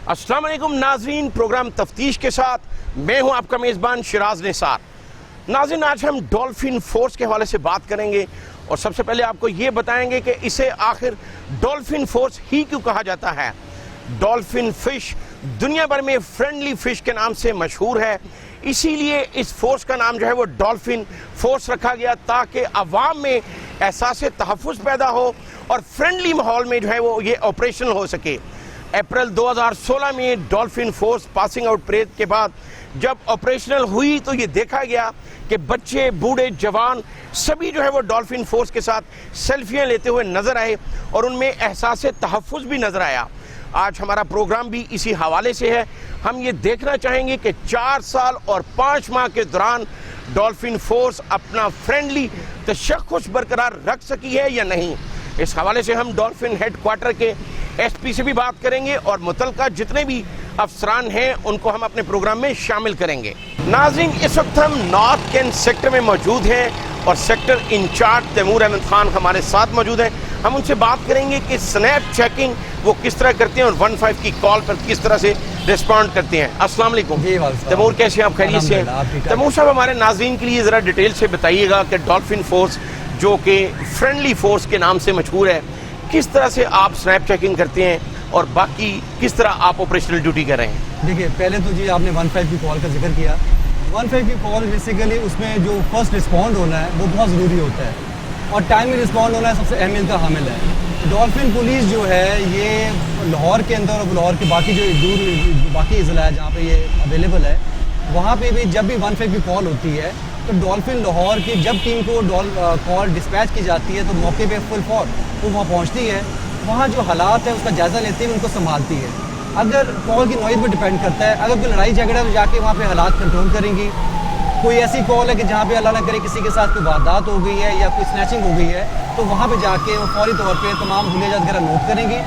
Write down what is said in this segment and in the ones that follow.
अस्सलाम वालेकुम नाज़रीन, प्रोग्राम तफ्तीश के साथ मैं हूं आपका मेज़बान शिराज निसार। नाज़रीन, आज हम डॉल्फिन फोर्स के हवाले से बात करेंगे और सबसे पहले आपको ये बताएंगे कि इसे आखिर डॉल्फिन फोर्स ही क्यों कहा जाता है। डॉल्फिन फिश दुनिया भर में फ्रेंडली फिश के नाम से मशहूर है, इसीलिए इस फोर्स का नाम जो है वो डॉल्फिन फोर्स रखा गया ताकि अवाम में एहसास तहफ़्फ़ुज़ पैदा हो और फ्रेंडली माहौल में जो है वो ये ऑपरेशन हो सके। अप्रैल 2016 में dolphin force passing out parade के बाद जब ऑपरेशनल हुई तो ये देखा गया कि बच्चे, बूढ़े, जवान सभी जो है वो डॉल्फिन फोर्स के साथ सेल्फियां लेते हुए नजर आए और उनमें एहसास तहफ़्फ़ुज़ भी नजर आया। आज हमारा प्रोग्राम भी इसी हवाले से है। हम ये देखना चाहेंगे कि 4 साल और 5 माह के दौरान डॉल्फिन फोर्स अपना फ्रेंडली तशख़्ख़ुस बरकरार रख सकी है या नहीं। इस हवाले से हम डॉल्फिन हेडक्वार्टर के एसपी से भी बात करेंगे और मुतलका जितने भी अफसरान हैं उनको हम अपने प्रोग्राम में शामिल करेंगे। नाज़रीन, इस वक्त हम नॉर्थ कैंट सेक्टर में मौजूद हैं और सेक्टर इंचार्ज तैमूर अहमद खान हमारे साथ मौजूद हैं। हम उनसे बात करेंगे कि स्नैप चेकिंग वो किस तरह करते हैं और 15 की कॉल पर किस तरह से रिस्पॉन्ड करते हैं। अस्सलाम वालेकुम तैमूर, कैसे हैं आप? खैरियत से हैं? तैमूर साहब, हमारे नाज़रीन के लिए ज़रा डिटेल से बताइएगा कि डॉल्फिन फोर्स जो कि फ्रेंडली फोर्स के नाम से मशहूर है, किस तरह से आप स्नैप चेकिंग करते हैं और बाकी किस तरह आप ऑपरेशनल ड्यूटी कर रहे हैं? देखिए, पहले तो जी आपने 15 की कॉल का जिक्र किया। 15 की कॉल बेसिकली उसमें जो फर्स्ट रिस्पॉन्ड होना है वो बहुत ज़रूरी होता है और टाइम में रिस्पॉन्ड होना है सबसे अहमियत का हामिल है। डॉल्फिन पुलिस जो है ये लाहौर के अंदर और लाहौर के बाकी जो दूर बाकी ज़िला है जहाँ पे ये अवेलेबल है, वहाँ पे भी जब भी 15 की कॉल होती है तो डॉल्फिन लाहौर की जब टीम को कॉल डिस्पैच की जाती है तो मौके पे फुल फॉर वो वहाँ पहुँचती है, वहाँ जो हालात है उसका जायज़ा लेते हुए उनको संभालती है। अगर कॉल की नौयत पर डिपेंड करता है, अगर कोई लड़ाई झगड़ा तो जाके वहाँ पे हालात कंट्रोल करेंगी। कोई ऐसी कॉल है कि जहाँ पे अल्लाह ना करे किसी के साथ कोई वारदात हो गई है या कोई स्नैचिंग हो गई है तो वहाँ पे जाके वो फौरी तौर पे तमाम हुलियात वगैरह नोट करेंगी।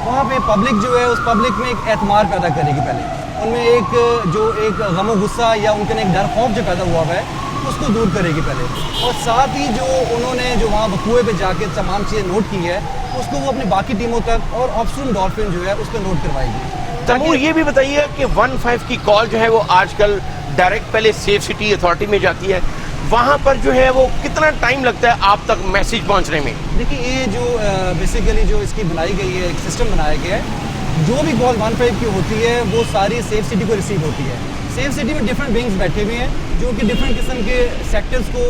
वहाँ पे पब्लिक जो है उस पब्लिक में एक एतमाद पैदा करेगी। पहले उनमें एक गम गुस्सा या उनके एक डर खौफ जो पैदा हुआ है उसको दूर करेगी पहले, और साथ ही उन्होंने वहाँ वकूए पे जाके तमाम चीज़ें नोट की है उसको वो अपनी बाकी टीमों तक और ऑप्शन डॉल्फिन जो है उस पर नोट करवाएगी। तैमूर, ये भी बताइए कि 15 की कॉल जो है वो आजकल डायरेक्ट पहले सेफ सिटी अथॉरिटी में जाती है, वहाँ पर जो है वो कितना टाइम लगता है आप तक मैसेज पहुँचने में? देखिए, ये जो बेसिकली जो इसकी बनाई गई है, एक सिस्टम बनाया गया है, जो भी कॉल 15 की होती है वो सारी सेफ सिटी को रिसीव होती है। सेफ सिटी में डिफरेंट विंग्स बैठे हुए हैं जो कि डिफरेंट किस्म के सेक्टर्स को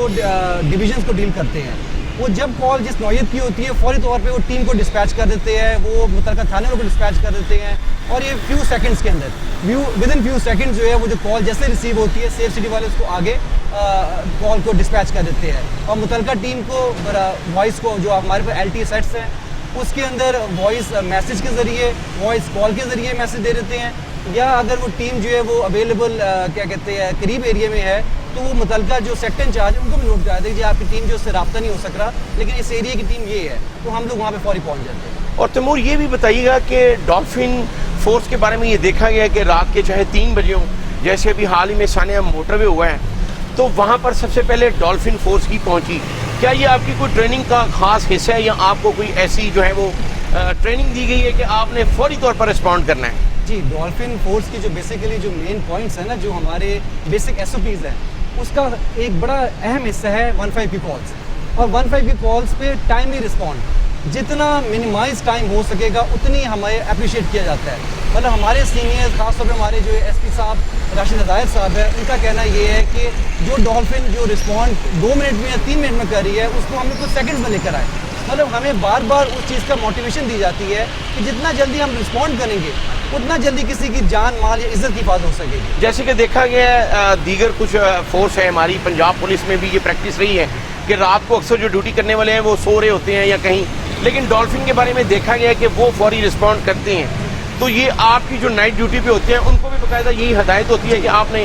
डिविजन्स को डील करते हैं। वो जब कॉल जिस नौयत की होती है फौरी तौर पे वो टीम को डिस्पैच कर देते हैं, वो मुतलका थाने को डिस्पैच कर देते हैं और ये फ्यू सेकंड्स के अंदर विद इन फ्यू सेकंड्स जो है वो जो कॉल जैसे रिसीव होती है सेफ सिटी वाले उसको आगे कॉल को डिस्पैच कर देते हैं और मुतलका टीम को वॉइस को जो हमारे पास LTE सेट्स हैं उसके अंदर वॉइस मैसेज के ज़रिए, वॉइस कॉल के ज़रिए मैसेज दे देते हैं, या अगर वो टीम जो है वो अवेलेबल क्या कहते हैं करीब एरिया में है तो वो मुतलका जो सेक्टर इंचार्ज है उनको भी नोट करा दें कि आपकी टीम जो उससे रब्ता नहीं हो सक रहा लेकिन इस एरिया की टीम ये है, तो हम लोग वहाँ पे फौरी पहुँच जाते हैं। और तैमूर, ये भी बताइएगा कि डॉल्फिन फोर्स के बारे में ये देखा गया है कि रात के चाहे 3 बजे हों, जैसे अभी हाल ही में सानिया मोटरवे हुआ है, तो वहाँ पर सबसे पहले डॉल्फिन फोर्स ही पहुँची। क्या ये आपकी कोई ट्रेनिंग का खास हिस्सा है या आपको कोई ऐसी जो है वो ट्रेनिंग दी गई है कि आपने फौरी तौर पर रिस्पॉन्ड करना है? जी, डॉल्फिन फोर्स की जो बेसिकली जो मेन पॉइंट्स हैं ना, जो हमारे बेसिक SOPs हैं, उसका एक बड़ा अहम हिस्सा है 15 की कॉल्स। और 15 की कॉल्स पे टाइमली रिस्पॉन्ड जितना मिनिमाइज टाइम हो सकेगा उतनी हमें अप्रिशिएट किया जाता है। मतलब हमारे सीनियर्स, खासतौर पर हमारे जो SP साहब राशिद हदायत साहब है, उनका कहना ये है कि जो डॉल्फिन जो रिस्पॉन्ड 2 मिनट में या 3 मिनट में कर रही है उसको हम लोग कुछ सेकेंड्स में लेकर आए। मतलब हमें बार बार उस चीज़ का मोटिवेशन दी जाती है कि जितना जल्दी हम रिस्पॉन्ड करेंगे उतना जल्दी किसी की जान, माल या इज्जत की हिफाजत हो सकेगी। जैसे कि देखा गया है दीगर कुछ फोर्स है हमारी पंजाब पुलिस में भी ये प्रैक्टिस रही है कि रात को अक्सर जो ड्यूटी करने वाले हैं वो सो रहे होते हैं या कहीं, लेकिन डॉल्फिन के बारे में देखा गया है कि वो फौरी रिस्पॉन्ड करते हैं। तो ये आपकी जो नाइट ड्यूटी पे होते हैं उनको भी बाकायदा यही हदायत होती है कि आपने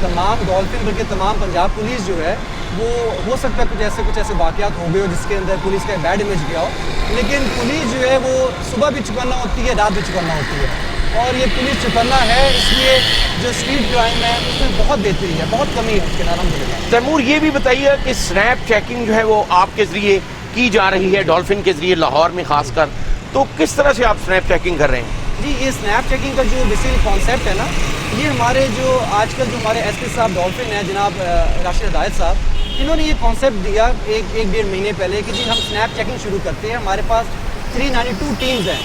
तमाम डॉल्फिन बल्कि तमाम पंजाब पुलिस जो है वो हो सकता है कुछ ऐसे वाक़यात हो गए हो जिसके अंदर पुलिस का बैड इमेज गया हो, लेकिन पुलिस जो है वो सुबह भी चुकन्ना होती है, रात भी चुकन्ना होती है और ये पुलिस चुकन्ना है, इसलिए जो स्ट्रीट क्राइम है उसमें बहुत बेहतरी है, बहुत कमी है उसके अल्हम्दुलिल्लाह। तैमूर, ये भी बताइए कि स्नैप चेकिंग जो है वो आपके ज़रिए की जा रही है डॉल्फिन के ज़रिए लाहौर में खासकर, तो किस तरह से आप स्नैप चेकिंग कर रहे हैं? जी, ये स्नैप चेकिंग का जो बेसिक कॉन्सेप्ट है ना, ये हमारे जो आजकल जो हमारे एसपी साहब डॉल्फिन हैं जनाब राशिद हिदायत साहब, इन्होंने ये कॉन्सेप्ट दिया एक डेढ़ महीने पहले कि जी हम स्नैप चेकिंग शुरू करते हैं। हमारे पास 392 टीम्स हैं,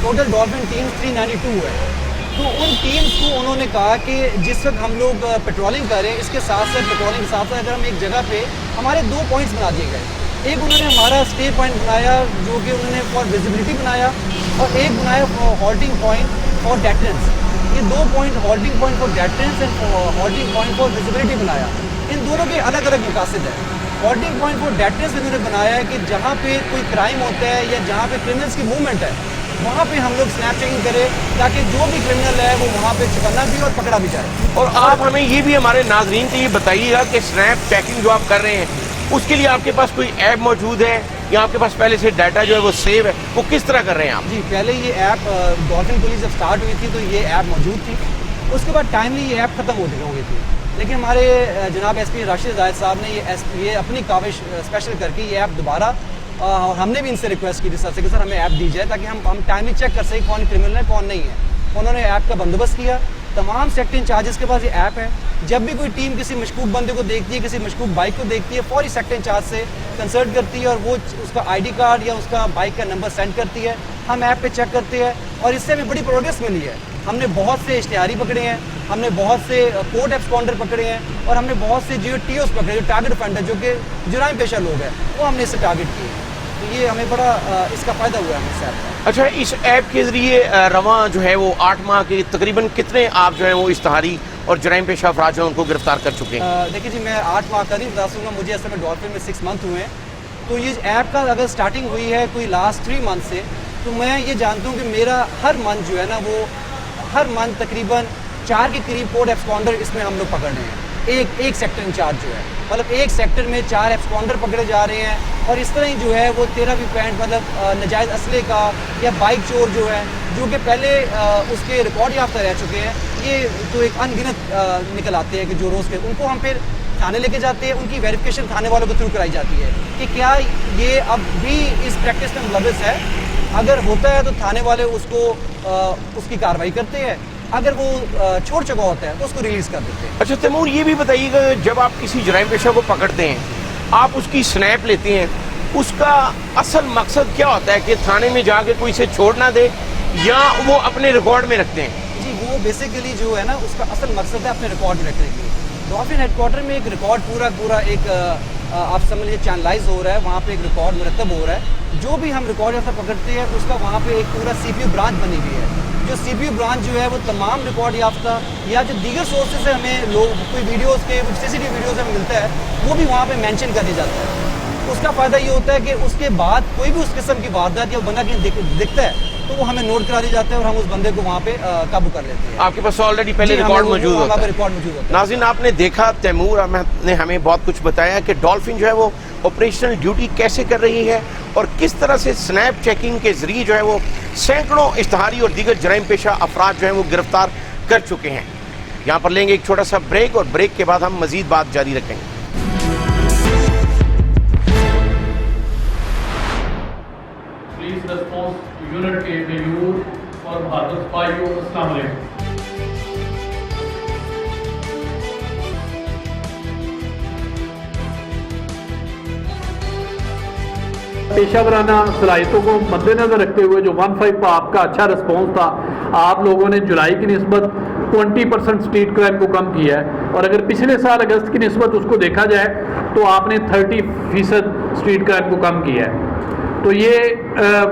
टोटल डॉल्फिन टीम्स 392 है। तो उन टीम्स को उन्होंने कहा कि जिस वक्त हम लोग पेट्रोलिंग करें, इसके साथ साथ पेट्रोलिंग के साथ साथ अगर हम एक जगह पे हमारे 2 पॉइंट्स बना दिए गए। एक उन्होंने हमारा स्टे पॉइंट बनाया जो कि उन्होंने फॉर विजिबिलिटी बनाया, और एक बनाया हॉल्टिंग पॉइंट फॉर डेटरेंस। ये 2 point, halting point for deterrence and halting point for visibility बनाया। इन दोनों के अलग अलग मकासद है। हॉल्टिंग पॉइंट फॉर डेटरेंस इन्होंने बनाया है कि जहाँ पे कोई क्राइम होता है या जहाँ पे क्रिमिनल्स की मूवमेंट है, वहाँ पे हम लोग स्नैप चेकिंग करें ताकि जो भी क्रिमिनल है वो वहाँ पे चुकन्ना भी और पकड़ा भी जाए। और आप हमें ये भी हमारे नाजरीन से ये बताइएगा कि स्नैप चेकिंग जो आप कर रहे हैं उसके लिए आपके पास कोई ऐप मौजूद है या आपके पास पहले से डाटा जो है वो सेव है, वो किस तरह कर रहे हैं आप? जी, पहले ये ऐप डॉल्फिन पुलिस जब स्टार्ट हुई थी तो ये ऐप मौजूद थी, उसके बाद टाइमली ये ऐप ख़त्म हो गई थी। लेकिन हमारे जनाब एसपी राशिद हिदायत साहब ने ये अपनी काविश स्पेशल करके ये ऐप दोबारा, और हमने भी इनसे रिक्वेस्ट की थी सर से कि सर हमें ऐप दी जाए ताकि हम टाइमली चेक कर सकें कौन क्रिमिनल है कौन नहीं है। उन्होंने ऐप का बंदोबस्त किया। तमाम सेक्टर इंचार्जेस के पास ये ऐप है। जब भी कोई टीम किसी मशकूक बंदे को देखती है, किसी मशकूक बाइक को देखती है, फौरी सेक्टर इंचार्ज से कंसल्ट करती है और वो उसका आईडी कार्ड या उसका बाइक का नंबर सेंड करती है। हम ऐप पे चेक करते हैं और इससे हमें बड़ी प्रोग्रेस मिली है। हमने बहुत से इश्तिहारी पकड़े हैं, हमने बहुत से कोर्ट एब्सकॉन्डर पकड़े हैं और हमने बहुत से जो टीओस पकड़े, जो टारगेट ऑफेंडर जो कि जुर्म पेशा लोग हैं, वो हमने इससे टारगेट किए। तो ये हमें बड़ा इसका फ़ायदा हुआ है इस ऐप का। अच्छा, इस ऐप के ज़रिए रवां जो है वो 8 माह के तकरीबन कितने आप जो है वो इश्तिहारी और जराइम पेशा अफराद जो है उनको गिरफ्तार कर चुके हैं? देखिए जी, मैं 8 माह का नहीं बता सकूँगा, मुझे असल में डॉल्फिन में 6 मंथ हुए हैं। तो ये ऐप का अगर स्टार्टिंग हुई है कोई लास्ट 3 मंथ से, तो मैं ये जानता हूँ कि मेरा हर मंथ जो है ना, वो हर मंथ तकरीबन 4 के करीब कोर्ट एब्सकॉन्डर इसमें हम लोग पकड़ रहे हैं। एक सेक्टर इंचार्ज जो है, मतलब एक सेक्टर में 4 एब्सकॉन्डर पकड़े जा रहे हैं। और इस तरह ही जो है वो 13 भी पॉइंट मतलब नाजायज़ असले का या बाइक चोर जो है, जो कि पहले उसके रिकॉर्ड याफ्ता रह चुके हैं, ये तो एक अनगिनत निकल आते हैं कि जो रोज़ के, उनको हम फिर थाने लेके जाते हैं। उनकी वेरिफिकेशन थाने वालों के थ्रू कराई जाती है कि क्या ये अब भी इस प्रैक्टिस में मुलविस है। अगर होता है तो थाने वाले उसको उसकी कार्रवाई करते हैं, अगर वो छोड़ चुका होता है तो उसको रिलीज़ कर देते हैं। अच्छा तैमूर, ये भी बताइएगा, जब आप किसी जराइम पेशा को पकड़ते हैं, आप उसकी स्नैप लेते हैं, उसका असल मकसद क्या होता है कि थाने में जाके कोई इसे छोड़ ना दे या वो अपने रिकॉर्ड में रखते हैं? जी, वो बेसिकली जो है ना, उसका असल मकसद है अपने रिकॉर्ड में रखने के लिए। डॉल्फिन हेडक्वार्टर में एक रिकॉर्ड पूरा एक आप समझ लीजिए चैनलाइज हो रहा है, वहाँ पे एक रिकॉर्ड मुरतब हो रहा है। जो भी हम रिकॉर्ड ऐसा पकड़ते हैं उसका वहाँ पे एक पूरा CPU ब्रांच बनी हुई है। जो CPU ब्रांच जो है वो तमाम रिकॉर्ड याफ्ता या जो दीगर सोर्सेज से हमें लोग कोई वीडियोज़ के CCTV वीडियोज़ हमें मिलता है, वो भी वहाँ पे मेंशन कर दिया जाता है। उसका फ़ायदा ये होता है कि उसके बाद कोई भी उस किस्म की वारदात या बंदा कहीं दिखता है तो वो हमें नोट करा दिया जाता है और हम उस बंदे को वहाँ पे काबू कर लेते हैं। आपके पास ऑलरेडी पहले रिकॉर्ड मौजूद होता है? रिकॉर्ड मौजूद होता है। नाज़रीन, आपने देखा तैमूर अहमद ने हमें बहुत कुछ बताया कि डॉल्फिन जो है वो ऑपरेशनल ड्यूटी कैसे कर रही है और किस तरह से स्नैप चेकिंग के जरिए जो है वो सैकड़ों इश्तिहारी और दीगर जराइम पेशा अफराद जो है वो गिरफ्तार कर चुके हैं। यहाँ पर लेंगे एक छोटा सा ब्रेक और ब्रेक के बाद हम मजीद बात जारी रखेंगे। Police Response Unit के बेयूर और भारत भाइयों, अस्सलाम वालेकुम। पेशावराना सलाहियतों को मद्देनजर रखते हुए जो 15 का आपका अच्छा रिस्पॉन्स था, आप लोगों ने जुलाई की निस्बत 20% स्ट्रीट क्राइम को कम किया है और अगर पिछले साल अगस्त की निस्बत उसको देखा जाए तो आपने 30% स्ट्रीट क्राइम को कम किया है। तो ये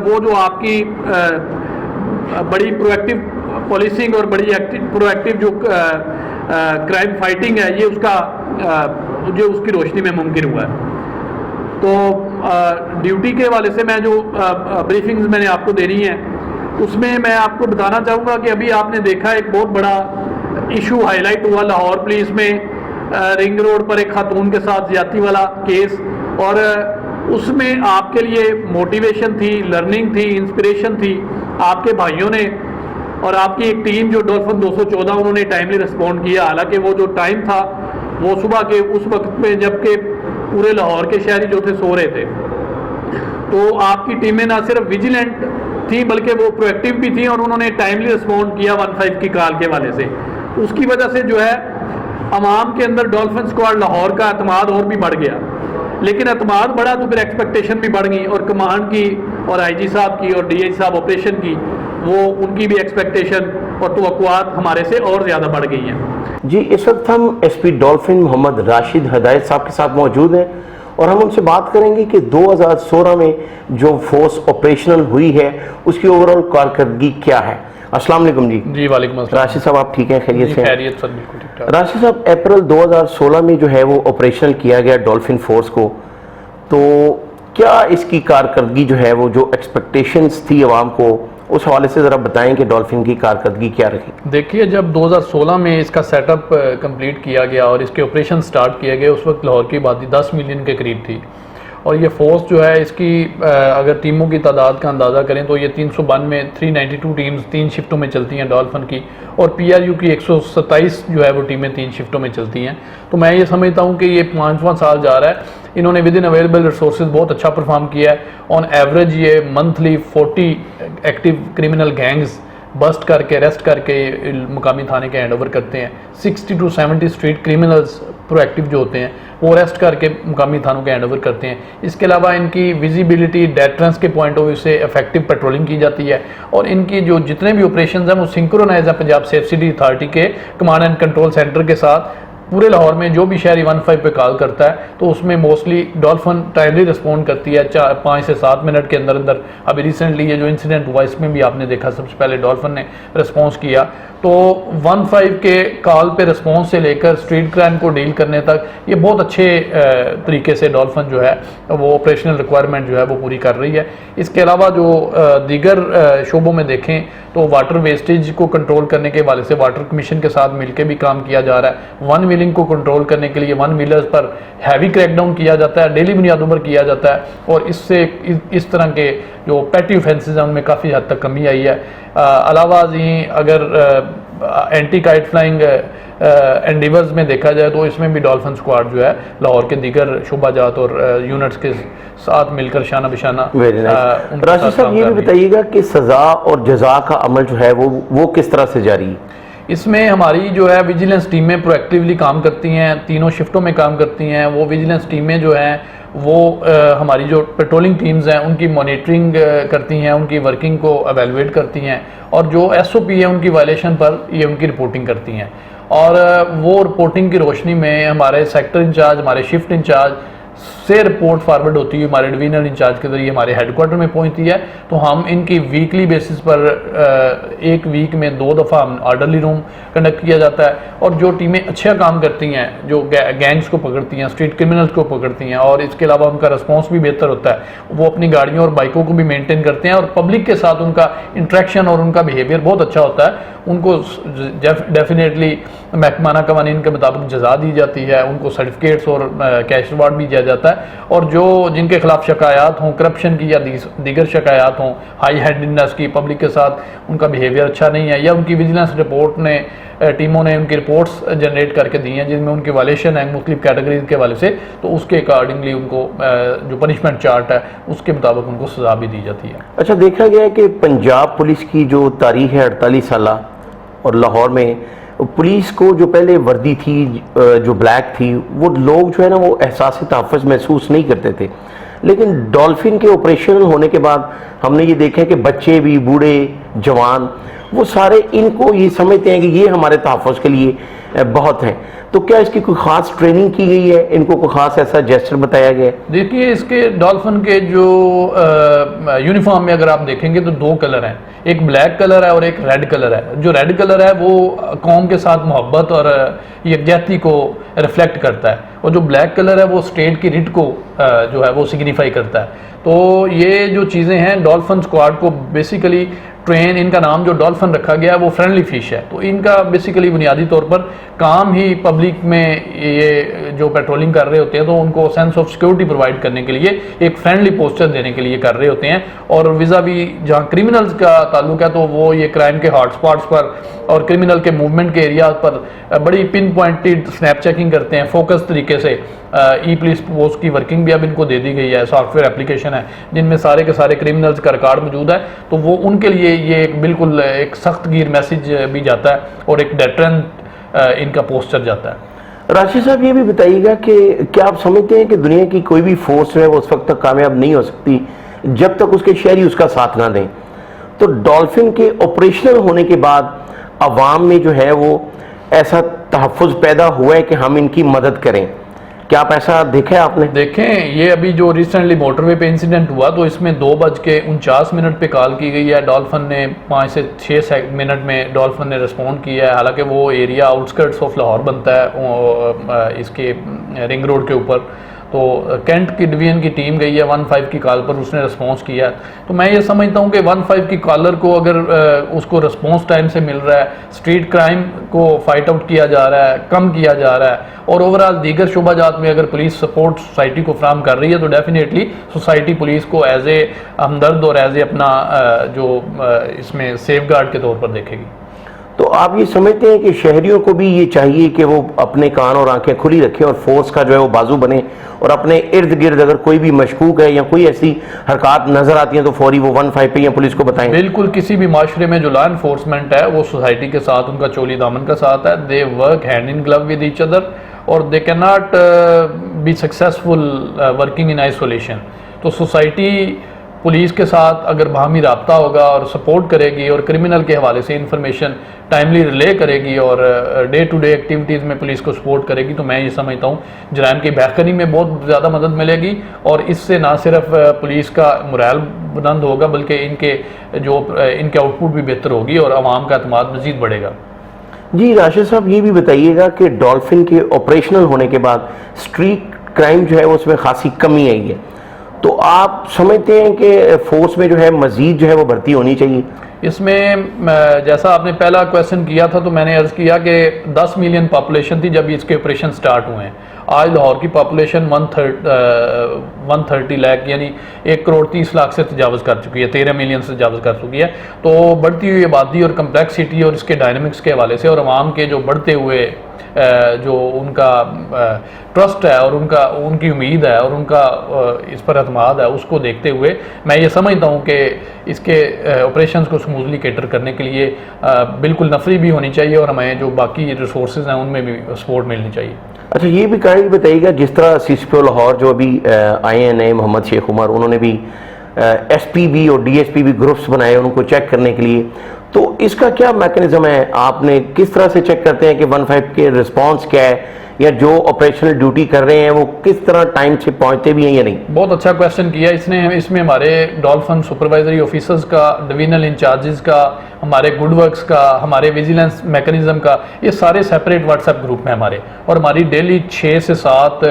वो जो आपकी बड़ी प्रोएक्टिव पॉलिसिंग और बड़ी प्रोएक्टिव जो क्राइम फाइटिंग है, ये उसका जो उसकी रोशनी में मुमकिन हुआ है। तो ड्यूटी के हवाले से मैं जो ब्रीफिंग्स मैंने आपको देनी है उसमें मैं आपको बताना चाहूँगा कि अभी आपने देखा एक बहुत बड़ा इशू हाईलाइट हुआ लाहौर पुलिस में, रिंग रोड पर एक खातून के साथ ज्यादती वाला केस, और उसमें आपके लिए मोटिवेशन थी, लर्निंग थी, इंस्पिरेशन थी आपके भाइयों ने और आपकी एक टीम जो डॉल्फिन 214 उन्होंने टाइमली रिस्पॉन्ड किया। हालांकि वो जो टाइम था वो सुबह के उस वक्त में जबकि पूरे लाहौर के शहरी जो थे सो रहे थे, तो आपकी टीमें ना सिर्फ विजिलेंट थी, बल्कि वो प्रोएक्टिव भी थी और उन्होंने टाइमली रिस्पॉन्ड किया 15 की कॉल के हवाले से। उसकी वजह से जो है अवाम के अंदर डॉल्फिन स्क्वाड लाहौर का अतमाद और भी बढ़ गया। लेकिन अतमाद बढ़ा तो फिर एक्सपेक्टेशन भी बढ़ गई, और कमांड की और आईजी साहब की और डीआईजी साहब ऑपरेशन की, वो उनकी भी एक्सपेक्टेशन और तवक्कुआत हमारे से और ज़्यादा बढ़ गई हैं। जी, इस वक्त हम एसपी डॉल्फिन मोहम्मद राशिद हदायत साहब के साथ मौजूद हैं और हम उनसे बात करेंगे कि 2016 में जो फोर्स ऑपरेशनल हुई है उसकी ओवरऑल कारकर्दगी क्या है। अस्सलाम वालेकुम जी। जी वालेकुम अस्सलाम। राशिद साहब, आप ठीक हैं, खैरियत से? खैरियत सर, बिल्कुल ठीक ठाक। राशिद साहब, अप्रैल 2016 में जो है वो ऑपरेशनल किया गया डॉल्फिन फोर्स को, तो क्या इसकी कारकर्दगी जो है वो जो एक्सपेक्टेशंस थी अवाम को, उस हवाले से ज़रा बताएं कि डॉल्फिन की कारकर्दगी क्या रही? देखिए, जब 2016 में इसका सेटअप कंप्लीट किया गया और इसके ऑपरेशन स्टार्ट किए गए, उस वक्त लाहौर की आबादी 10 मिलियन के करीब थी, और ये फोर्स जो है इसकी अगर टीमों की तादाद का अंदाज़ा करें तो ये 392 392 टीम्स 3 शिफ्टों में चलती हैं डॉल्फिन की, और PRU की 127 जो है वो टीमें 3 शिफ्टों में चलती हैं। तो मैं ये समझता हूँ कि ये 5वां साल जा रहा है, इन्होंने विद इन अवेलेबल रिसोर्सेज बहुत अच्छा परफॉर्म किया है। ऑन एवरेज ये monthly 40 active criminal gangs bust करके अरेस्ट करके मुकामी थाने के हैंड ओवर करते हैं। 60 to 70 स्ट्रीट क्रिमिनल्स प्रोएक्टिव जो होते हैं वो अरेस्ट करके मुकामी थानों के हैंड ओवर करते हैं। इसके अलावा इनकी विजिबिलिटी डेटरेंस के पॉइंट ऑफ व्यू से इफेक्टिव पेट्रोलिंग की जाती है, और इनकी जो जितने भी ऑपरेशन हैं वो सिंक्रोनाइज है पंजाब सेफ सिटी अथॉरिटी के कमांड एंड कंट्रोल सेंटर के साथ। पूरे लाहौर में जो भी शहरी 15 पे कॉल करता है तो उसमें मोस्टली डॉल्फिन टाइमली रिस्पॉन्ड करती है 5 से 7 मिनट के अंदर अंदर। अभी रिसेंटली ये जो इंसिडेंट हुआ इसमें भी आपने देखा, सबसे पहले डॉल्फिन ने रिस्पॉन्स किया। तो 15 के कॉल पे रिस्पॉन्स से लेकर स्ट्रीट क्राइम को डील करने तक ये बहुत अच्छे तरीके से डॉल्फिन जो है वो ऑपरेशनल रिक्वायरमेंट जो है वो पूरी कर रही है। इसके अलावा जो दीगर शोबों में देखें तो वाटर वेस्टेज को कंट्रोल करने के हवाले से वाटर कमीशन के साथ मिलकर भी काम किया जा रहा है। वन व्हीलिंग को कंट्रोल करने के लिए वन व्हीलर्स पर हैवी क्रैकडाउन किया जाता है, डेली बुनियादों पर किया जाता है, और इससे इस तरह के जो पैटी ऑफेंसेस हैं उनमें काफ़ी हद तक कमी आई है। अलावा जी अगर एंटी काइट फ्लाइंग एंडीवर्स में देखा जाए तो इसमें भी डॉल्फिन स्क्वाड जो है लाहौर के दीगर शुबाजात और यूनिट्स के साथ मिलकर शाना बिशाना। राशिद साहब, ये भी बताइएगा कि सज़ा और जज़ा का अमल जो है वो किस तरह से जारी है? इसमें हमारी जो है विजिलेंस टीमें प्रोएक्टिवली काम करती हैं, तीनों शिफ्टों में काम करती हैं। वो विजिलेंस टीमें जो हैं वो हमारी जो पेट्रोलिंग टीम्स हैं उनकी मॉनिटरिंग करती हैं, उनकी वर्किंग को एवेलुएट करती हैं, और जो SOP है उनकी वायलेशन पर ये उनकी रिपोर्टिंग करती हैं। और वो रिपोर्टिंग की रोशनी में हमारे सेक्टर इंचार्ज, हमारे शिफ्ट इंचार्ज से रिपोर्ट फॉरवर्ड होती है हमारे डिवीजनल इंचार्ज के जरिए हमारे हेडक्वार्टर में पहुंचती है। तो हम इनकी वीकली बेसिस पर एक वीक में 2 दफ़ा हम ऑर्डरली रूम कंडक्ट किया जाता है, और जो टीमें अच्छा काम करती हैं, जो गैंग्स को पकड़ती हैं, स्ट्रीट क्रिमिनल्स को पकड़ती हैं, और इसके अलावा उनका रिस्पॉन्स भी बेहतर होता है, वो अपनी गाड़ियों और बाइकों को भी मेनटेन करते हैं, और पब्लिक के साथ उनका इंट्रैक्शन और उनका बिहेवियर बहुत अच्छा होता है। उनको डेफिनेटली महकमाना कवानीन के मुताबिक जजा दी जाती है, उनको सर्टिफिकेट्स और कैश रिवार्ड भी दिया जाता है, और जो जिनके खिलाफ शिकायत हों करप्शन की या दीगर शिकायत हों, हाई हैंडेडनेस की, पब्लिक के साथ उनका बिहेवियर अच्छा नहीं है, या उनकी विजिलेंस रिपोर्ट ने टीमों ने उनकी रिपोर्ट्स जनरेट करके दी हैं जिनमें उनकी वायलेशन है मुख्तलिफ कैटेगरीज के हवाले से, तो उसके अकॉर्डिंगली उनको जो पनिशमेंट चार्ट है उसके मुताबिक उनको सजा भी दी जाती है। अच्छा, देखा गया है कि पंजाब पुलिस की जो तारीख है 48 साल, और लाहौर में पुलिस को जो पहले वर्दी थी जो ब्लैक थी, वो लोग जो है ना वो एहसास तहफ़्फ़ुज़ महसूस नहीं करते थे। लेकिन डॉल्फिन के ऑपरेशनल होने के बाद हमने ये देखा है कि बच्चे भी, बूढ़े, जवान, वो सारे इनको ये समझते हैं कि ये हमारे तहफ़्फ़ुज़ के लिए बहुत हैं। तो क्या इसकी कोई ख़ास ट्रेनिंग की गई है, इनको कोई ख़ास ऐसा जेस्चर बताया गया है? देखिए, इसके डॉल्फिन के जो यूनिफॉर्म में अगर आप देखेंगे तो 2 कलर हैं, एक ब्लैक कलर है और एक रेड कलर है। जो रेड कलर है वो कौम के साथ मोहब्बत और यकजहती को रिफ्लेक्ट करता है, और जो ब्लैक कलर है वो स्टेट की रिट को जो है वो सिग्निफाई करता है। तो ये जो चीज़ें हैं डॉल्फिन स्क्वाड को बेसिकली स्ट्रेन, इनका नाम जो डॉल्फिन रखा गया है वो फ्रेंडली फिश है। तो इनका बेसिकली बुनियादी तौर पर काम ही पब्लिक में ये जो पेट्रोलिंग कर रहे होते हैं तो उनको सेंस ऑफ सिक्योरिटी प्रोवाइड करने के लिए, एक फ्रेंडली पोस्चर देने के लिए कर रहे होते हैं। और विजा भी जहाँ क्रिमिनल्स का ताल्लुक है तो वो ये क्राइम के हॉटस्पॉट्स पर और क्रिमिनल के मूवमेंट के एरियाज पर बड़ी पिन पॉइंटेड स्नैप चेकिंग करते हैं फोकस तरीके से। ई पुलिस पोस्ट की वर्किंग भी अब इनको दे दी गई है, सॉफ्टवेयर एप्लीकेशन है जिनमें सारे के सारे क्रिमिनल्स का रिकॉर्ड मौजूद है। तो वो उनके लिए ये एक बिल्कुल एक सख्त गिर मैसेज भी जाता है और एक डेटरेंट इनका पोस्टर जाता है। राशिद साहब ये भी बताइएगा कि क्या आप समझते हैं कि दुनिया की कोई भी फोर्स है वो उस वक्त तक कामयाब नहीं हो सकती जब तक उसके शहरी उसका साथ ना दें? तो डॉल्फिन के ऑपरेशनल होने के बाद अवाम में जो है वो ऐसा तहफ़्फ़ुज़ पैदा हुआ है कि हम इनकी मदद करें, क्या आप ऐसा देखा है आपने? देखें, ये अभी जो रिसेंटली मोटरवे पे इंसिडेंट हुआ तो इसमें 2:49 पे कॉल की गई है। डॉल्फिन ने 5 से 6 मिनट में डॉल्फिन ने रिस्पॉन्ड किया है। हालांकि वो एरिया आउटस्कर्ट्स ऑफ लाहौर बनता है इसके रिंग रोड के ऊपर। तो कैंट की डिवीजन की टीम गई है 15 की कॉल पर, उसने रिस्पॉन्स किया है। तो मैं ये समझता हूँ कि 15 की कॉलर को अगर उसको रिस्पॉन्स टाइम से मिल रहा है, स्ट्रीट क्राइम को फाइट आउट किया जा रहा है, कम किया जा रहा है और ओवरऑल दीगर शुबाजात में अगर पुलिस सपोर्ट सोसाइटी को फ्राहम कर रही है तो डेफिनेटली सोसाइटी पुलिस को एज ए हमदर्द और एज ए अपना इसमें सेफ गार्ड के तौर पर देखेगी। तो आप ये समझते हैं कि शहरियों को भी ये चाहिए कि वो अपने कान और आंखें खुली रखें और फोर्स का जो है वो बाजू बने और अपने इर्द गिर्द अगर कोई भी मशकूक है या कोई ऐसी हरकत नजर आती है तो फौरी वो 15 पे या पुलिस को बताएं? बिल्कुल, किसी भी माशरे में जो लॉ इन्फोर्समेंट है वो सोसाइटी के साथ उनका चोली दामन का साथ है। They work hand in glove with each other और they can not be successful working in isolation. तो सोसाइटी पुलिस के साथ अगर बाहमी रब्ता होगा और सपोर्ट करेगी और क्रिमिनल के हवाले से इंफॉर्मेशन टाइमली रिले करेगी और डे टू डे एक्टिविटीज़ में पुलिस को सपोर्ट करेगी तो मैं ये समझता हूँ जराइम की बहकनी में बहुत ज़्यादा मदद मिलेगी और इससे ना सिर्फ पुलिस का मोरल बुलंद होगा बल्कि इनके आउटपुट भी बेहतर होगी और आवाम का एतमाद मज़ीद बढ़ेगा। जी राशिद साहब ये भी बताइएगा कि डॉल्फिन के ऑपरेशनल होने के बाद स्ट्रीट क्राइम जो है वो उसमें खासी कमी आई है, तो आप समझते हैं कि फोर्स में जो है मजीद जो है वो भर्ती होनी चाहिए? इसमें जैसा आपने पहला क्वेश्चन किया था तो मैंने अर्ज़ किया कि 10 मिलियन पॉपुलेशन थी जब इसके ऑपरेशन स्टार्ट हुए हैं। आज लाहौर की पॉपुलेशन 130 लाख यानी 1,30,00,000 से तजावज़ कर चुकी है, 13 मिलियन से तजावज़ कर चुकी है। तो बढ़ती हुई आबादी और कम्प्लेक्सिटी और इसके डायनामिक्स के हवाले से और आवाम के जो बढ़ते हुए जो उनका ट्रस्ट है और उनकी उम्मीद है और उनका इस पर अतमाद है उसको देखते हुए मैं ये समझता हूँ कि इसके ऑपरेशंस को स्मूथली कैटर करने के लिए बिल्कुल नफरी भी होनी चाहिए और हमें जो बाकी रिसोर्सेज हैं उनमें भी सपोर्ट मिलनी चाहिए। अच्छा ये भी काइंडली बताइएगा, जिस तरह CCPO लाहौर जो अभी आए हैं नए मोहम्मद शेख उमर, उन्होंने भी SPB और DSP भी ग्रुप्स बनाए उनको चेक करने के लिए, तो इसका क्या मैकेनिज्म है? आपने किस तरह से चेक करते हैं कि 15 के रिस्पांस क्या है या जो ऑपरेशनल ड्यूटी कर रहे हैं वो किस तरह टाइम से पहुंचते भी हैं या नहीं? बहुत अच्छा क्वेश्चन किया इसने। इसमें हमारे डॉल्फिन सुपरवाइजरी ऑफिसर्स का, डिविजनल इंचार्जेस का, हमारे गुड वर्क्स का, हमारे विजिलेंस मैकेनिज्म का, ये सारे सेपरेट व्हाट्सएप ग्रुप में हमारे और हमारी डेली 6 से 7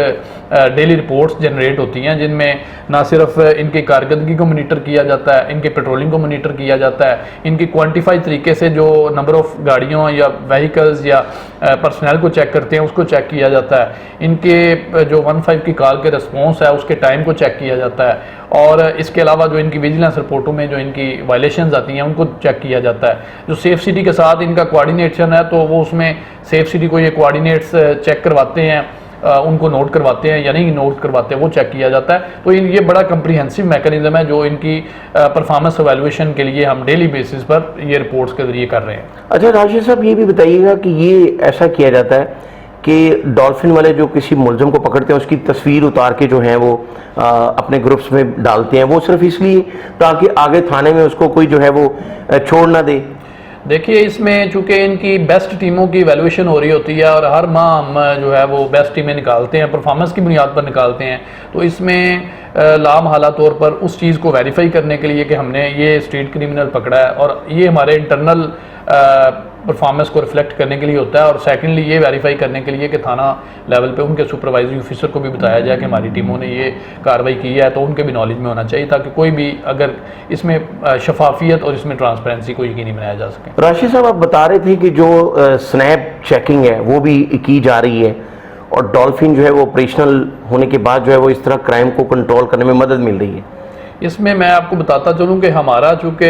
डेली रिपोर्ट्स जनरेट होती हैं जिनमें ना सिर्फ इनकी कारकर्दगी को मोनीटर किया जाता है, इनके पेट्रोलिंग को मोनीटर किया जाता है, इनकी क्वान्टिफाइड तरीके से जो नंबर ऑफ गाड़ियों या व्हीकल्स या पर्सनल को चेक करते हैं उसको चेक किया जाता है, इनके जो 15 की कॉल के रिस्पॉन्स है उसके टाइम को चेक किया जाता है और इसके अलावा जो इनकी विजिलेंस रिपोर्टों में जो इनकी वायलेशंस आती हैं उनको चेक किया जाता है। जो सेफ सिटी के साथ इनका कोऑर्डिनेशन है तो वो उसमें सेफ सिटी को ये कोऑर्डिनेट्स चेक करवाते हैं, उनको नोट करवाते हैं या नहीं नोट करवाते हैं वो चेक किया जाता है। तो ये बड़ा कंप्रीहेंसिव मैकेनिज्म है जो इनकी परफॉर्मेंस एवेल्युएशन के लिए हम डेली बेसिस पर ये रिपोर्ट्स के जरिए कर रहे हैं। अच्छा राशिद साहब ये भी बताइएगा कि ये ऐसा किया जाता है कि डॉल्फिन वाले जो किसी मुलजम को पकड़ते हैं उसकी तस्वीर उतार के जो है वो अपने ग्रुप्स में डालते हैं, वो सिर्फ इसलिए ताकि आगे थाने में उसको कोई जो है वो छोड़ ना दे? देखिए इसमें चूंकि इनकी बेस्ट टीमों की वैल्यूएशन हो रही होती है और हर माह हम जो है वो बेस्ट टीमें निकालते हैं, परफॉर्मेंस की बुनियाद पर निकालते हैं, तो इसमें लामहला तौर पर उस चीज़ को वेरीफाई करने के लिए कि हमने ये स्ट्रीट क्रिमिनल पकड़ा है और ये हमारे इंटरनल परफॉर्मेंस को रिफ्लेक्ट करने के लिए होता है, और सेकेंडली ये वेरीफाई करने के लिए कि थाना लेवल पे उनके सुपरवाइजिंग ऑफिसर को भी बताया जाए कि हमारी टीमों ने ये कार्रवाई की है, तो उनके भी नॉलेज में होना चाहिए ताकि कोई भी अगर इसमें शफाफियत और इसमें ट्रांसपेरेंसी को यकीनी बनाया जा सके। राशिद साहब, आप बता रहे थे कि जो स्नैप चेकिंग है वो भी की जा रही है और डॉल्फिन जो है वो ऑपरेशनल होने के बाद जो है वो इस तरह क्राइम को कंट्रोल करने में मदद मिल रही है। इसमें मैं आपको बताता चलूँ कि हमारा चूँकि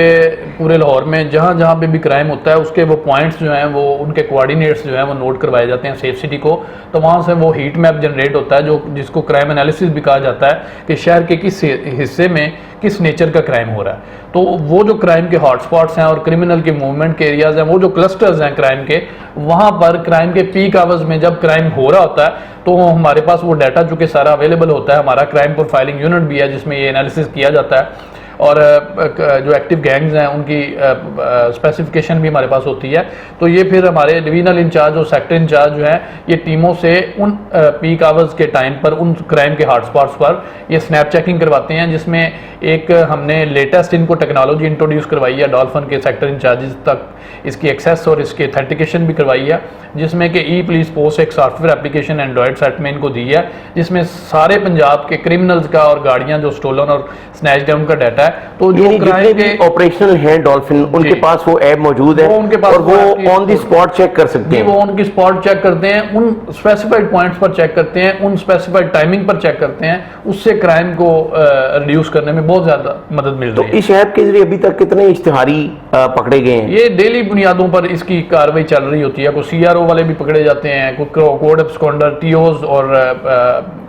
पूरे लाहौर में जहाँ जहाँ पे भी क्राइम होता है उसके वो पॉइंट्स जो हैं वो उनके कोऑर्डिनेट्स जो हैं वो नोट करवाए जाते हैं सेफ सिटी को, तो वहाँ से वो हीट मैप जनरेट होता है जो जिसको क्राइम एनालिसिस भी कहा जाता है कि शहर के किस हिस्से में किस नेचर का क्राइम हो रहा है। तो वो जो क्राइम के हॉटस्पॉट्स हैं और क्रिमिनल के मूवमेंट के एरियाज़ हैं, वो जो क्लस्टर्स हैं क्राइम के, वहाँ पर क्राइम के पीक आवर्स में जब क्राइम हो रहा होता है तो हमारे पास वो डाटा चूँकि सारा अवेलेबल होता है, हमारा क्राइम प्रोफाइलिंग यूनिट भी है जिसमें ये एनालिसिस किया जाता है, और जो एक्टिव गैंग्स हैं उनकी स्पेसिफिकेशन भी हमारे पास होती है। तो ये फिर हमारे डिवीजनल इंचार्ज और सेक्टर इंचार्ज जो हैं ये टीमों से उन पीक आवर्स के टाइम पर उन क्राइम के हॉटस्पॉट्स पर ये स्नैप चेकिंग करवाते हैं, जिसमें एक हमने लेटेस्ट इनको टेक्नोलॉजी इंट्रोड्यूस करवाई है, डॉल्फिन के सेक्टर इंचार्जेस तक इसकी एक्सेस और इसकी ऑथेंटिकेशन भी करवाई है, जिसमें कि ई पुलिस पोस्ट एक सॉफ्टवेयर एप्लीकेशन एंड्रॉयड सेट में इनको दी है, जिसमें सारे पंजाब के क्रिमिनल्स का और गाड़ियां जो स्टोलन और स्नैच डाउन का डाटा है। तो जो क्राइम के ऑपरेशनल हैं डॉल्फिन, उनके पास वो ऐप मौजूद है और वो ऑन द स्पॉट चेक कर सकते हैं। वो ऑन द स्पॉट चेक करते हैं, उन स्पेसिफाइड पॉइंट्स पर चेक करते हैं, उन स्पेसिफाइड टाइमिंग पर चेक करते हैं, उससे क्राइम को रिड्यूस करने में बहुत ज्यादा मदद मिल रही है। तो इस ऐप के जरिए अभी तक कितने इश्तिहारी पकड़े गए हैं? ये डेली बुनियादों पर इसकी कार्रवाई चल रही होती है, कोई CRO वाले भी पकड़े जाते हैं, कोई कोड एब्सकॉन्डर, TOs और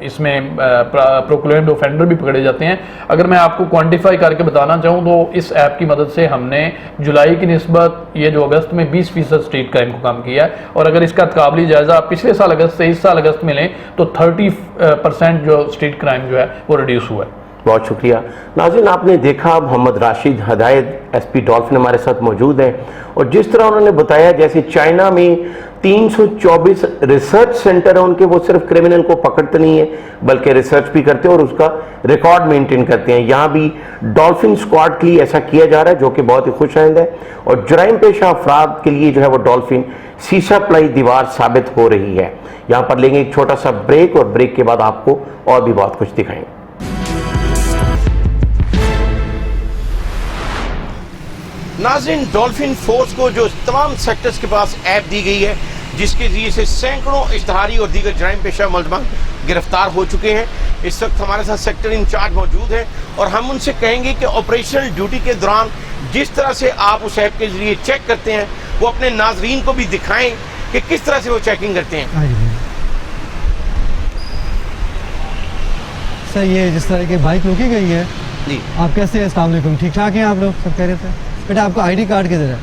इसमें प्रोक्लेम्ड ऑफेंडर भी पकड़े जाते हैं। अगर मैं आपको क्वांटिफाई करके बताना चाहूँ तो इस ऐप की मदद से हमने जुलाई की निस्बत ये जो अगस्त में 20% स्ट्रीट क्राइम को कम किया है, और अगर इसका काबिल जायजा पिछले साल अगस्त से इस साल अगस्त में लें तो 30% जो स्ट्रीट क्राइम जो है वो रिड्यूस हुआ है। बहुत शुक्रिया। नाज़रीन, आपने देखा मोहम्मद राशिद हदायत SP डॉल्फिन हमारे साथ मौजूद हैं, और जिस तरह उन्होंने बताया जैसे चाइना में 324 रिसर्च सेंटर है उनके, वो सिर्फ क्रिमिनल को पकड़ते नहीं है बल्कि रिसर्च भी करते हैं और उसका रिकॉर्ड मेंटेन करते हैं। यहाँ भी डॉल्फिन स्क्वाड के लिए ऐसा किया जा रहा है जो कि बहुत ही खुशआइंद है, और जराइम पेशा अफराद के लिए जो है वो डॉल्फिन शीशा प्लाई दीवार साबित हो रही है। यहाँ पर लेंगे एक छोटा सा ब्रेक, और ब्रेक के बाद आपको और भी बहुत कुछ दिखाएंगे। नाज़रीन, डॉल्फिन फोर्स को जो तमाम सेक्टर्स के पास ऐप दी गई है जिसके जरिए से सैकड़ों इश्तिहारी और दीगर जराइम पेशा मुलज़मान गिरफ्तार हो चुके हैं। इस वक्त हमारे साथ सेक्टर इंचार्ज मौजूद है और हम उनसे कहेंगे कि ऑपरेशनल ड्यूटी के दौरान जिस तरह से आप उस ऐप के जरिए चेक करते हैं वो अपने नाजरीन को भी दिखाएं कि किस तरह से वो चेकिंग करते हैं। सर, ये जिस तरह की बाइक रोकी गई है जी, आप कैसे हैं? अस्सलाम वालेकुम, ठीक ठाक हैं आप लोग? सब कह रहे थे बेटा आपका ID कार्ड किधर है?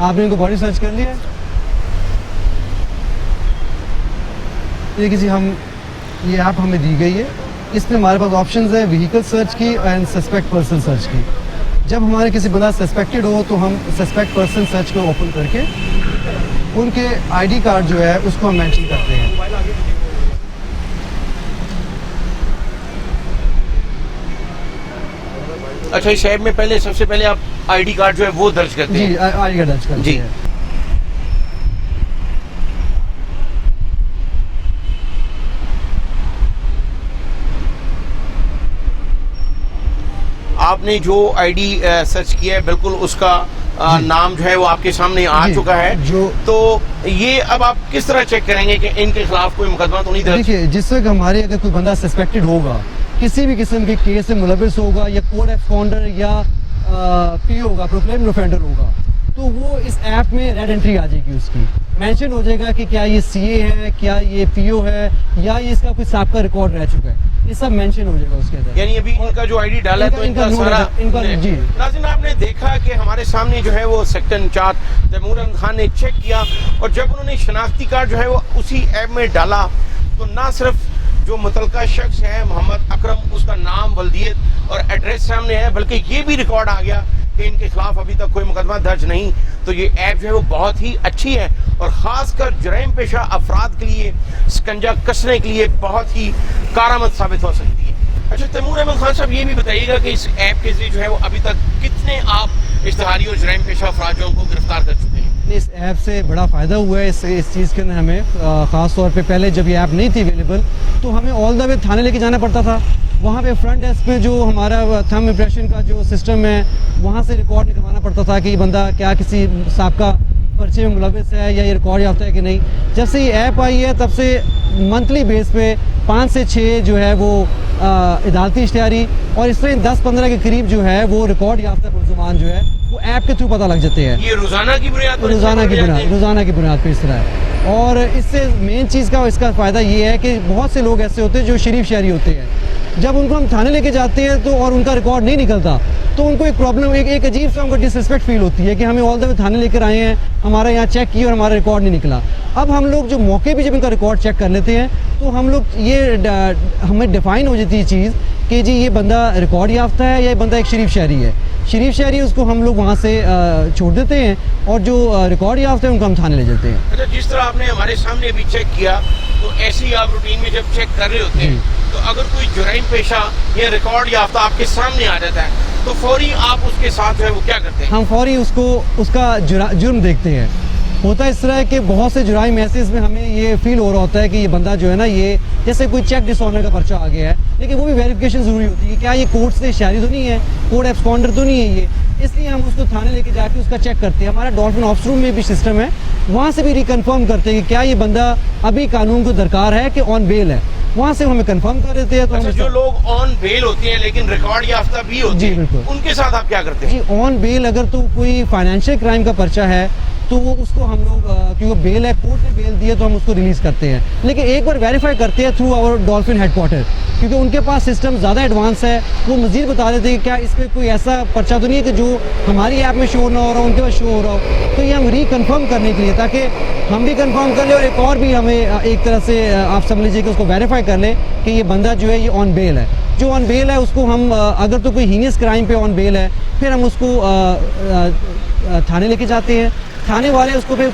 आपने इनको बॉडी सर्च कर लिया? ये ये ऐप हमें दी गई है, इसमें हमारे पास ऑप्शंस है व्हीकल सर्च की एंड सस्पेक्ट पर्सन सर्च की। जब हमारे किसी बंदा सस्पेक्टेड हो तो हम सस्पेक्ट पर्सन सर्च को ओपन करके उनके ID कार्ड जो है उसको हम मेंशन करते हैं। अच्छा, इस ऐप में पहले सबसे पहले आप ID कार्ड जो है वो दर्ज करते हैं? जी, ID कार्ड दर्ज करते जी। हैं। आपने जो ID सर्च किया है बिल्कुल उसका नाम जो है वो आपके सामने आ चुका है, तो ये अब आप किस तरह चेक करेंगे कि इनके खिलाफ कोई मुकदमा तो नहीं दर्ज? देखिए, जिस वक्त हमारे अगर कोई बंदा सस्पेक्टेड होगा, किसी भी किस्म के केस से मुलविस होगा या कोड एब्सकॉन्डर या PO होगा, प्रोक्लेम्ड ऑफेंडर होगा, तो वो इस ऐप में रेड एंट्री आ जाएगी, उसकी मेंशन हो जाएगा कि क्या ये CA है, क्या ये PO है, या ये इसका कोई साहब का रिकॉर्ड रह चुका है, ये सब मेंशन हो जाएगा उसके अंदर। यानी अभी इनका जो ID डाला है तो इनका सारा जी। नाज़रीन, आपने देखा कि हमारे सामने जो है वो सेक्टर इंचार्ज तैमूर अहमद खान ने चेक किया, और जब उन्होंने शनाख्ती कार्ड जो है वो उसी ऐप में डाला तो ना सिर्फ जो मुतलका शख्स है मोहम्मद अकरम, उसका नाम, वल्दियत और एड्रेस सामने है, बल्कि ये भी रिकॉर्ड आ गया कि इनके खिलाफ अभी तक कोई मुकदमा दर्ज नहीं। तो ये ऐप जो है वो बहुत ही अच्छी है और ख़ासकर जराइम पेशा अफराद के लिए शिकंजा कसने के लिए बहुत ही कारआमद साबित हो सकती है। अच्छा, तैमूर अहमद खान साहब, ये भी बताइएगा कि इस ऐप के जरिए जो है वो अभी तक कितने आप इश्तिहारी और जराइम पेशा अफराद जो को गिरफ्तार कर चुके हैं? इस ऐप से बड़ा फ़ायदा हुआ है इस चीज़ के अंदर हमें, ख़ास तौर पे पहले जब ये ऐप नहीं थी अवेलेबल तो हमें ऑल द वे थाने लेके जाना पड़ता था। वहाँ पे फ्रंट डेस्क में जो हमारा थंब इम्प्रेशन का जो सिस्टम है वहाँ से रिकॉर्ड निकलवाना पड़ता था कि ये बंदा क्या किसी साहब का पर्चे में मुलविस है या ये रिकॉर्ड याफ्ता है कि नहीं। जब से ये ऐप आई है तब से मंथली बेस पे 5 से 6 जो है वो अदालती इश्तिहारी और इस तरह 10-15 के करीब जो है वो रिकॉर्ड याफ्ता मुलज़मान जो है वो ऐप के थ्रू पता लग जाते हैं। ये रोज़ाना की बुनियाद पर रोज़ाना की बुनियाद पर इस तरह है। और इससे मेन चीज़ का इसका फ़ायदा ये है कि बहुत से लोग ऐसे होते हैं जो शरीफ शहरी होते हैं, जब उनको हम थाने लेके जाते हैं तो और उनका रिकॉर्ड नहीं निकलता तो उनको एक प्रॉब्लम, एक अजीब सा उनको डिसरिस्पेक्ट फील होती है कि हमें ऑल द वे थाने लेकर आए हैं, हमारा यहाँ चेक किया और हमारा रिकॉर्ड नहीं निकला। अब हम लोग जो मौके पे जब इनका रिकॉर्ड चेक कर लेते हैं तो हम लोग ये हमें डिफ़ाइन हो जाती है चीज़ कि जी ये बंदा रिकॉर्ड याफ्ता है या ये बंदा एक शरीफ शहरी है। शरीफ शहरी उसको हम लोग वहाँ से छोड़ देते हैं और जो रिकॉर्ड याफ्ता है उनको हम थाने ले जाते हैं। अच्छा, जिस तरह आपने हमारे सामने अभी चेक किया तो ऐसे ही आप रूटीन में जब चेक कर रहे होते हैं तो अगर कोई जुराइम पेशा या रिकॉर्ड याफ्ता आपके सामने आ जाता है तो फौरी आप उसके साथ जो है वो क्या करते हैं? हम फौरी उसका जुर्म देखते हैं। होता इस तरह है कि बहुत से जुराइम ऐसे इसमें हमें ये फील हो रहा होता है कि ये बंदा जो है ना, ये जैसे कोई चेक डिसऑनर का पर्चा आ गया है, लेकिन वो भी वेरिफिकेशन ज़रूरी होती है कि क्या ये कोर्ट से शहरी तो नहीं है, कोर्ट एब्सकॉन्डर तो नहीं है ये, इसलिए हम उसको थाने लेके जाके उसका चेक करते हैं। हमारा डॉल्फिन ऑफिस रूम में भी सिस्टम है, वहाँ से भी रिकन्फर्म करते हैं कि क्या ये बंदा अभी कानून को दरकार है कि ऑन बेल है, वहाँ से हमें कंफर्म कर देते हैं। तो अच्छा, जो लोग ऑन बेल होते हैं लेकिन रिकॉर्ड याफ्ता भी होते हैं, बिल्कुल, उनके साथ आप क्या करते हैं? जी, ऑन बेल अगर तो कोई फाइनेंशियल क्राइम का पर्चा है तो वो उसको हम लोग क्योंकि बेल है, कोर्ट ने बेल दी है तो हम उसको रिलीज़ करते हैं, लेकिन एक बार वेरीफाई करते हैं थ्रू आवर डॉल्फिन हेडक्वार्टर, क्योंकि उनके पास सिस्टम ज़्यादा एडवांस है। वो मज़ीद बता देते हैं कि क्या इसमें कोई ऐसा पर्चा तो नहीं है कि जो हमारी ऐप में शो ना हो रहा हो, उनके पास शो हो रहा हो। तो ये हम रिकन्फर्म करने के लिए, ताकि हम भी कंफर्म कर लें और एक और भी हमें एक तरह से आप समझ लीजिए कि उसको वेरीफाई कर लें कि ये बंदा जो है ये ऑन बेल है। जो ऑन बेल है उसको हम अगर तो कोई हीनियस क्राइम पे ऑन बेल है फिर हम उसको थाने लेके जाते हैं, थाने वाले उसको फिर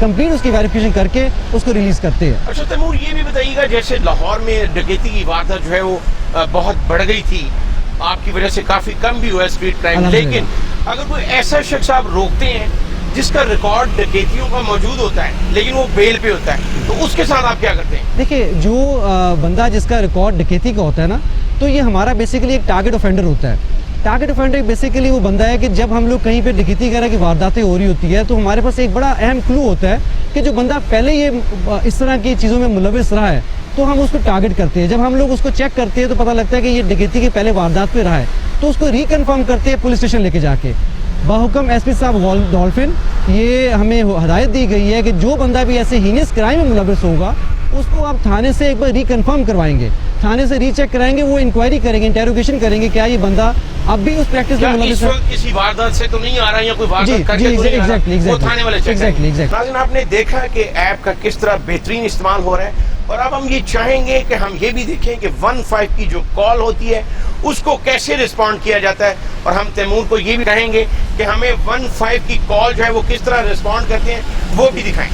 कंप्लीट उसकी वेरिफिकेशन करके उसको रिलीज़ करते हैं। अच्छा तैमूर, ये भी बताइएगा, जैसे लाहौर में डकैती की वारदात जो है वो बहुत बढ़ गई थी, आपकी वजह से काफ़ी कम भी हुआ है स्ट्रीट क्राइम, लेकिन अगर कोई ऐसा शख्स आप रोकते हैं जिसका रिकॉर्ड डकैतियों का मौजूद होता है लेकिन वो बेल पे होता है, तो उसके साथ आप क्या करते हैं? देखिए, जो बंदा जिसका रिकॉर्ड डकैती का होता है ना, तो ये हमारा बेसिकली एक टारगेट ऑफेंडर होता है। टारगेट ऑफेंडर बेसिकली वो बंदा है कि जब हम लोग कहीं पे डकैती वगैरह की वारदातें हो रही होती है तो हमारे पास एक बड़ा अहम क्लू होता है कि जो बंदा पहले ये इस तरह की चीज़ों में मुलविस रहा है, तो हम उसको टारगेट करते हैं। जब हम लोग उसको चेक करते हैं तो पता लगता है कि ये डकैती की पहले वारदात पे रहा है, तो उसको रिकन्फर्म करते हैं पुलिस स्टेशन लेके जाके। बाहुकम एसपी साहब डॉल्फिन, ये हमें हदायत दी गई है कि जो बंदा भी ऐसे हीनियस क्राइम में मुलविस होगा उसको आप थाने से एक बार रिकन्फर्म करवाएंगे, थाने से रीचेक कराएंगे, वो इंक्वायरी करेंगे, इंटेरोगेशन करेंगे, क्या ये बंदा अब भी उस प्रैक्टिस में मुलविस है, किसी वारदात से तो नहीं आ रहा है या कोई वारदात करके तो नहीं आ रहा, वो थाने वाले चेक करेंगे। नाज़रीन, आपने देखा कि ऐप का किस तरह बेहतरीन इस्तेमाल हो रहा है, और अब हम ये चाहेंगे कि हम ये भी देखें कि 15 की जो कॉल होती है उसको कैसे रिस्पॉन्ड किया जाता है, और हम तैमूर को ये भी कहेंगे कि हमें 15 की कॉल जो है वो किस तरह रिस्पॉन्ड करते हैं वो भी दिखाएं।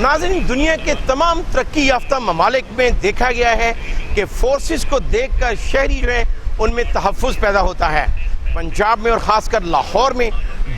नाज़रीन, दुनिया के तमाम तरक्की याफ्ता ममालिक में देखा गया है कि फोर्सेस को देखकर शहरी जो है उनमें तहफ़्फ़ुज़ पैदा होता है। पंजाब में और ख़ासकर लाहौर में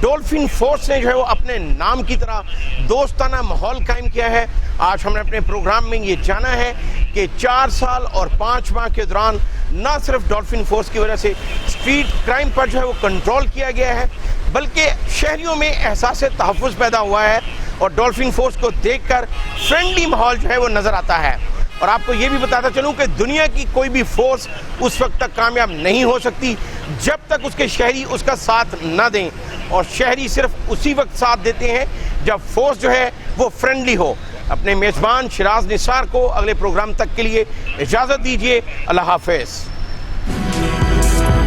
डॉल्फिन फोर्स ने जो है वो अपने नाम की तरह दोस्ताना माहौल कायम किया है। आज हमने अपने प्रोग्राम में ये जाना है कि 4 साल और 5 माह के दौरान न सिर्फ डॉल्फिन फोर्स की वजह से स्ट्रीट क्राइम पर जो है वो कंट्रोल किया गया है, बल्कि शहरियों में एहसास तहफ़्फ़ुज़ पैदा हुआ है और डॉल्फिन फोर्स को देखकर फ्रेंडली माहौल जो है वो नज़र आता है। और आपको ये भी बताता चलूँ कि दुनिया की कोई भी फोर्स उस वक्त तक कामयाब नहीं हो सकती जब तक उसके शहरी उसका साथ ना दें, और शहरी सिर्फ उसी वक्त साथ देते हैं जब फोर्स जो है वो फ्रेंडली हो। अपने मेज़बान शिराज निसार को अगले प्रोग्राम तक के लिए इजाज़त दीजिए। अल्लाह हाफ़िज़।